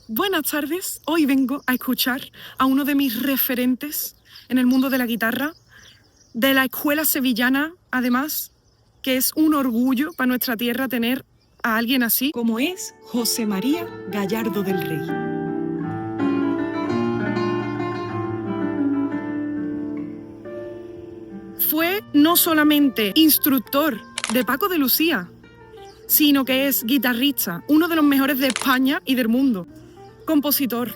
Buenas tardes, hoy vengo a escuchar a uno de mis referentes en el mundo de la guitarra, de la escuela sevillana, además, que es un orgullo para nuestra tierra tener a alguien así, como es José María Gallardo del Rey. Fue no solamente instructor de Paco de Lucía, sino que es guitarrista, uno de los mejores de España y del mundo, compositor,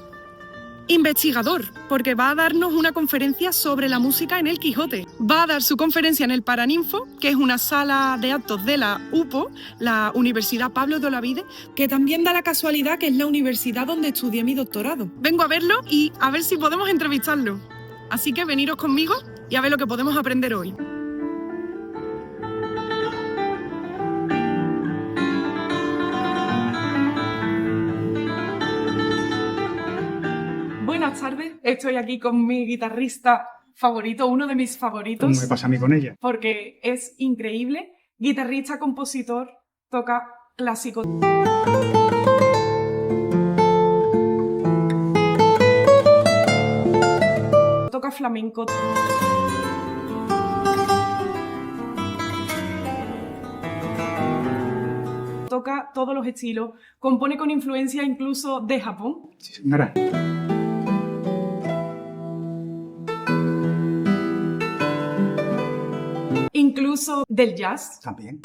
investigador, porque va a darnos una conferencia sobre la música en el Quijote. Va a dar su conferencia en el Paraninfo, que es una sala de actos de la UPO, la Universidad Pablo de Olavide, que también da la casualidad que es la universidad donde estudié mi doctorado. Vengo a verlo y a ver si podemos entrevistarlo. Así que veniros conmigo y a ver lo que podemos aprender hoy. Buenas tardes, estoy aquí con mi guitarrista favorito, uno de mis favoritos. ¿Cómo me pasa a mí con ella? Porque es increíble. Guitarrista, compositor, toca clásico. Toca flamenco. Toca todos los estilos. Compone con influencia incluso de Japón. Sí, señora. Incluso del jazz. También.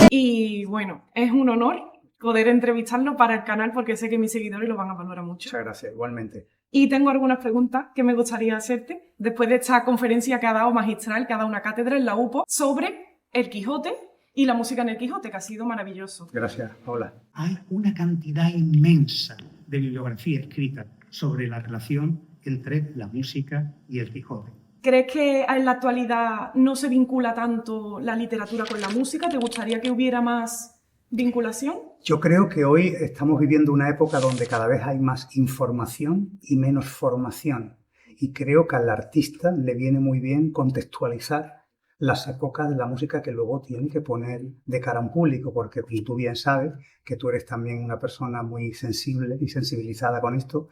Y bueno, es un honor poder entrevistarlo para el canal porque sé que mis seguidores lo van a valorar mucho. Muchas gracias, igualmente. Y tengo algunas preguntas que me gustaría hacerte después de esta conferencia que ha dado magistral, que ha dado una cátedra en la UPO, sobre el Quijote y la música en el Quijote, que ha sido maravilloso. Gracias, Paula. Hay una cantidad inmensa de bibliografía escrita sobre la relación entre la música y el Quijote. ¿Crees que en la actualidad no se vincula tanto la literatura con la música? ¿Te gustaría que hubiera más vinculación? Yo creo que hoy estamos viviendo una época donde cada vez hay más información y menos formación. Y creo que al artista le viene muy bien contextualizar las épocas de la música que luego tiene que poner de cara a un público, porque como tú bien sabes, que tú eres también una persona muy sensible y sensibilizada con esto,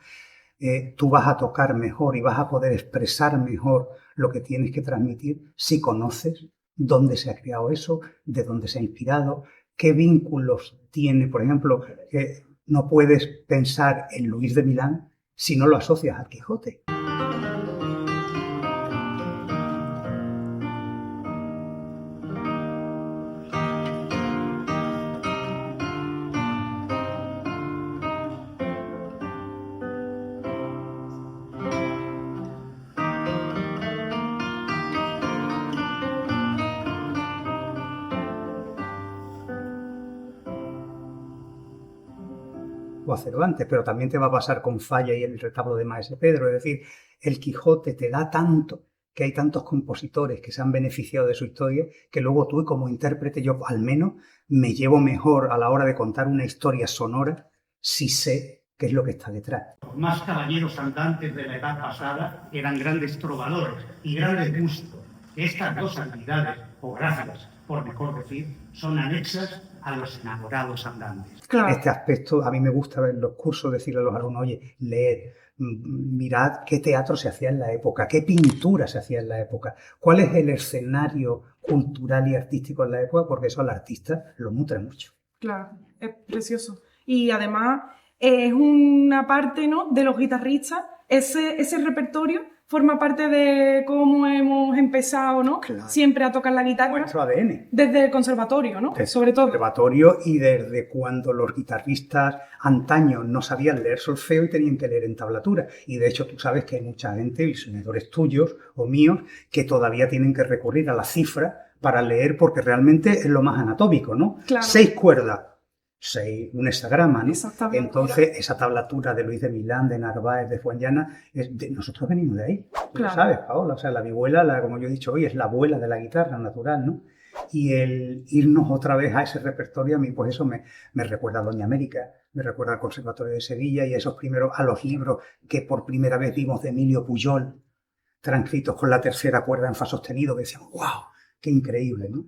tú vas a tocar mejor y vas a poder expresar mejor lo que tienes que transmitir si conoces dónde se ha creado eso, de dónde se ha inspirado, qué vínculos tiene. Por ejemplo, no puedes pensar en Luis de Milán si no lo asocias al Quijote. O a Cervantes, pero también te va a pasar con Falla y el retablo de Maese Pedro. Es decir, el Quijote te da tanto, que hay tantos compositores que se han beneficiado de su historia, que luego tú como intérprete, yo al menos me llevo mejor a la hora de contar una historia sonora si sé qué es lo que está detrás. Los más caballeros andantes de la edad pasada eran grandes trovadores y grandes músicos. Estas dos habilidades, o gracias, por mejor decir, son anexas a los enamorados andantes. Claro. En este aspecto, a mí me gusta ver los cursos, decirle a los alumnos, oye, leed, mirad qué teatro se hacía en la época, qué pintura se hacía en la época, cuál es el escenario cultural y artístico en la época, porque eso al artista lo nutre mucho. Claro, es precioso. Y además es una parte, ¿no?, de los guitarristas. Ese repertorio forma parte de cómo hemos empezado, ¿no? Claro. Siempre a tocar la guitarra. Nuestro ADN. Desde el conservatorio, ¿no? Sobre todo. Conservatorio, y desde cuando los guitarristas antaño no sabían leer solfeo y tenían que leer en tablatura. Y de hecho tú sabes que hay mucha gente, diseñadores tuyos o míos, que todavía tienen que recurrir a la cifra para leer porque realmente es lo más anatómico, ¿no? Claro. 6 cuerdas. 6, un hexagrama, ¿no? Exactamente. Entonces, esa tablatura de Luis de Milán, de Narváez, de Fuenllana, nosotros venimos de ahí. Tú lo sabes, Paola. O sea, la vihuela, como yo he dicho hoy, es la abuela de la guitarra natural, ¿no? Y el irnos otra vez a ese repertorio, a mí pues eso me recuerda a Doña América, me recuerda al Conservatorio de Sevilla y a esos primeros, a los libros que por primera vez vimos de Emilio Pujol, transcritos con la tercera cuerda en fa sostenido, que decíamos, ¡wow! qué increíble, ¿no?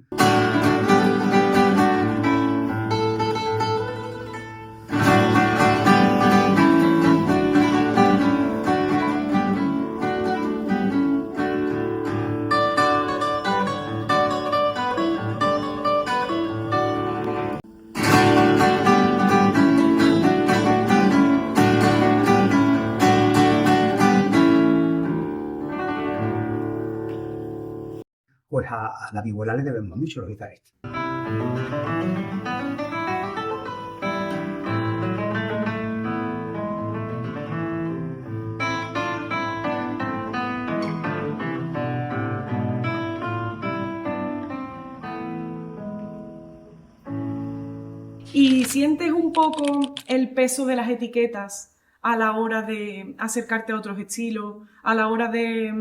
Pues a la vihuela le debemos mucho los guitarristas. ¿Y sientes un poco el peso de las etiquetas a la hora de acercarte a otros estilos, a la hora de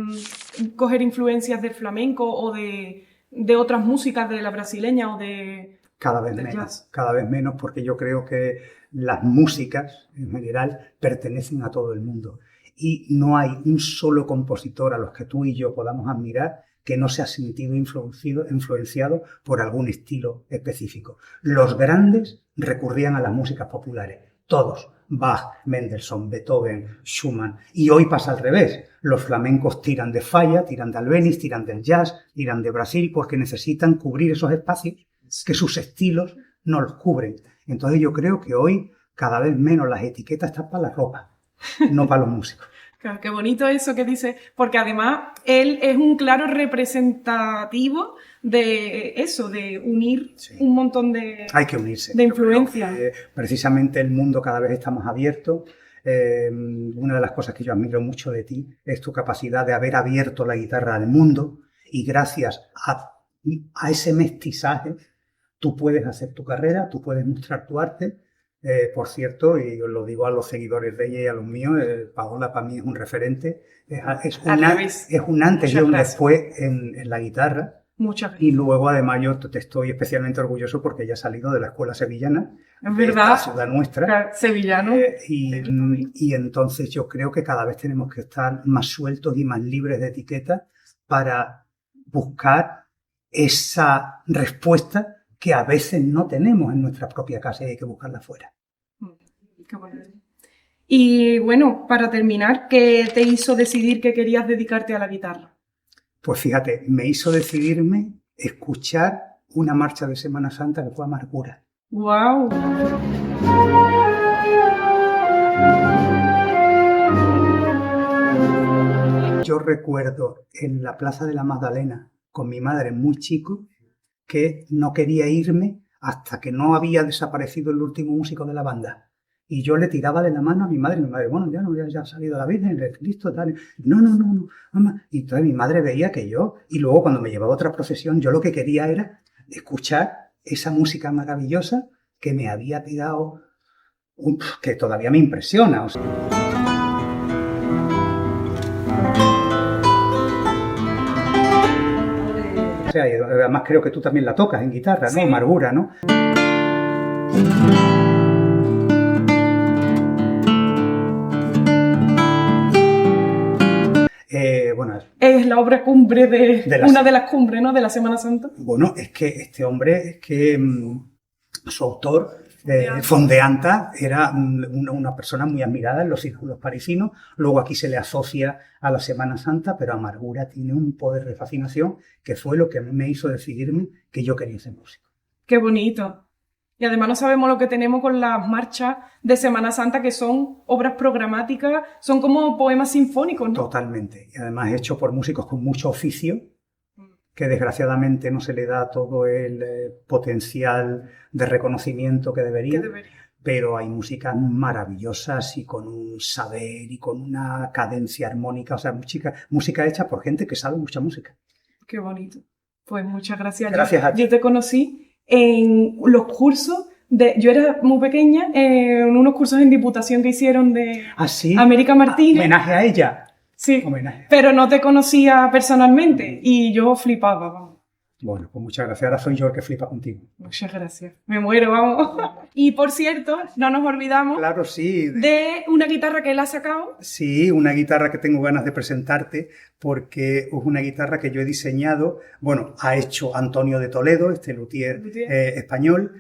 coger influencias del flamenco o de otras músicas, de la brasileña o de... Cada vez menos, porque yo creo que las músicas en general pertenecen a todo el mundo y no hay un solo compositor a los que tú y yo podamos admirar que no se ha sentido influenciado por algún estilo específico. Los grandes recurrían a las músicas populares, todos, Bach, Mendelssohn, Beethoven, Schumann, y hoy pasa al revés. Los flamencos tiran de Falla, tiran de Albéniz, tiran del jazz, tiran de Brasil, porque necesitan cubrir esos espacios que sus estilos no los cubren. Entonces yo creo que hoy cada vez menos las etiquetas están para la ropa, no para los músicos. Claro, qué bonito eso que dice, porque además él es un claro representativo de eso, de unir un montón de... Hay que unirse. De influencia. Precisamente el mundo cada vez está más abierto. Una de las cosas que yo admiro mucho de ti es tu capacidad de haber abierto la guitarra al mundo y gracias a ese mestizaje tú puedes hacer tu carrera, tú puedes mostrar tu arte. Por cierto, y os lo digo a los seguidores de ella y a los míos, Paola para mí es un referente, es un antes y un después en la guitarra. Muchas gracias. Y luego además yo te estoy especialmente orgulloso porque ella ha salido de la escuela sevillana, es verdad, la ciudad nuestra. Claro, sevillano. Y entonces yo creo que cada vez tenemos que estar más sueltos y más libres de etiquetas para buscar esa respuesta que a veces no tenemos en nuestra propia casa y hay que buscarla fuera. Qué bonito. Y bueno, para terminar, ¿qué te hizo decidir que querías dedicarte a la guitarra? Pues fíjate, me hizo decidirme escuchar una marcha de Semana Santa que fue Amargura. ¡Guau! Yo recuerdo en la Plaza de la Magdalena, con mi madre muy chico, que no quería irme hasta que no había desaparecido el último músico de la banda. Y yo le tiraba de la mano a mi madre, bueno, ya ha salido la Virgen, listo, tal. No, mamá. Y entonces mi madre veía que yo, y luego cuando me llevaba a otra procesión, yo lo que quería era escuchar esa música maravillosa que me había pegado, que todavía me impresiona. O sea, y además creo que tú también la tocas en guitarra, ¿no? Sí. Amargura, ¿no? Bueno, es la obra cumbre una de las cumbres, ¿no? De la Semana Santa. Bueno, es que este hombre, su autor, Fondeanta, era una persona muy admirada en los círculos parisinos. Luego aquí se le asocia a la Semana Santa, pero Amargura tiene un poder de fascinación que fue lo que a mí me hizo decidirme que yo quería ser músico. ¡Qué bonito! Y además no sabemos lo que tenemos con las marchas de Semana Santa, que son obras programáticas, son como poemas sinfónicos, ¿no? Totalmente. Y además hecho por músicos con mucho oficio, que desgraciadamente no se le da todo el potencial de reconocimiento que debería. Pero hay músicas maravillosas y con un saber y con una cadencia armónica, o sea, música hecha por gente que sabe mucha música. Qué bonito. Pues muchas gracias. Gracias a ti. Yo te conocí en los cursos yo era muy pequeña, en unos cursos en Diputación que hicieron de América Martínez. Homenaje a ella. Sí, pero no te conocía personalmente y yo flipaba. Bueno, pues muchas gracias. Ahora soy yo el que flipa contigo. Muchas gracias. Me muero, vamos. Y por cierto, no nos olvidamos Claro, sí. de una guitarra que él ha sacado. Sí, una guitarra que tengo ganas de presentarte porque es una guitarra que yo he diseñado, bueno, ha hecho Antonio de Toledo, este luthier español,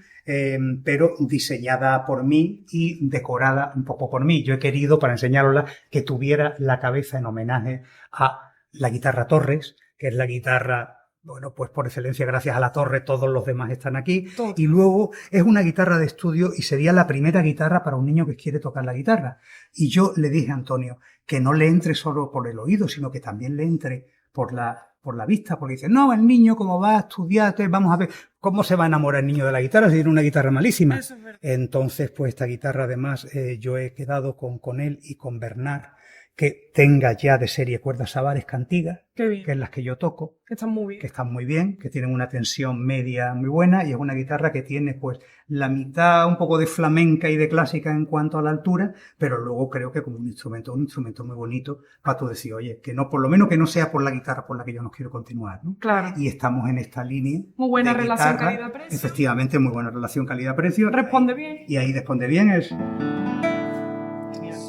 pero diseñada por mí y decorada un poco por mí. Yo he querido, para enseñarosla, que tuviera la cabeza en homenaje a la guitarra Torres, que es la guitarra... Bueno, pues por excelencia, gracias a la torre, todos los demás están aquí. Todo. Y luego es una guitarra de estudio y sería la primera guitarra para un niño que quiere tocar la guitarra. Y yo le dije a Antonio que no le entre solo por el oído, sino que también le entre por la vista, porque dice, no, el niño como va a estudiar, vamos a ver cómo se va a enamorar el niño de la guitarra si tiene una guitarra malísima. Eso es verdad. Entonces, pues esta guitarra además yo he quedado con él y con Bernard, que tenga ya de serie cuerdas Savares Cantigas, Qué bien. que es las que yo toco, Que están muy bien. que están muy bien, que tienen una tensión media muy buena y es una guitarra que tiene pues la mitad un poco de flamenca y de clásica en cuanto a la altura, pero luego creo que como un instrumento muy bonito para tú decir, oye, que no, por lo menos que no sea por la guitarra por la que yo no quiero continuar, ¿no? Claro. Y estamos en esta línea. Muy buena de relación guitarra, calidad-precio. Efectivamente, muy buena relación calidad-precio. Responde bien. Y ahí responde bien, es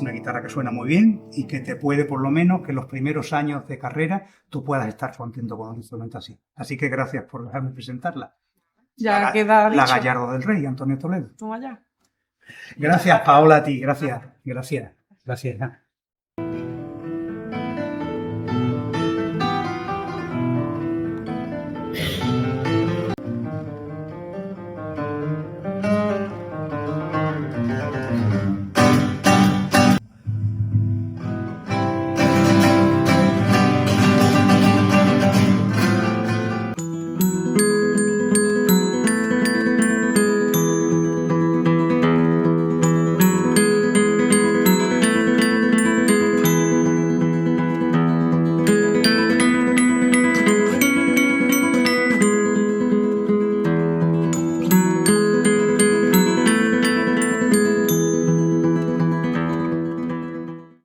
una guitarra que suena muy bien y que te puede, por lo menos, que los primeros años de carrera tú puedas estar contento con un instrumento así. Así que gracias por dejarme presentarla. Ya queda La dicho. Gallardo del Rey, Antonio Toledo. Toma ya. Gracias, Paola, a ti. Gracias.